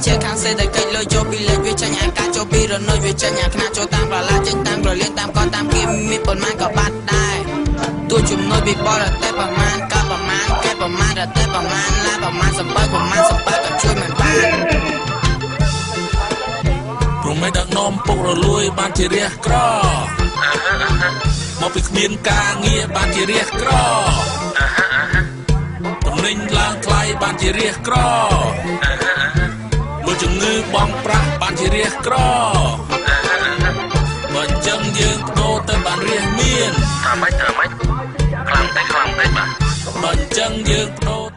ជាខាងសេដ្ឋកិច្ចលើចូលពីលេខវាចាញ់អាការចូលពីរនុយវាចាញ់អាខ្នាចូលតាមប្រឡាចេញតាមប្រលៀនតាមកតាមគីមានប៉ុន្មានក៏បាត់ដែរទួជំនួយពីបរទេសប្រមាណក៏ប្រមាណគេប្រមាណរទេប្រមាណឡាប្រមាណសំបើប្រមាណសំបើក៏ជួយមិនបានព្រមមិនដឹកនាំពុករលួយបានជារះក្រមកពីគ្មានការងារបានជារះក្រតំណែងឡើងថ្លៃបានជារះក្រមើលជំងឺបងប្រាស់បានជារះក្របើអញ្ចឹងយើងបដូរទៅបានរះមានធ្វើម៉េចខ្លាំងតែបាទបើអញ្ចឹងយើងបដូរ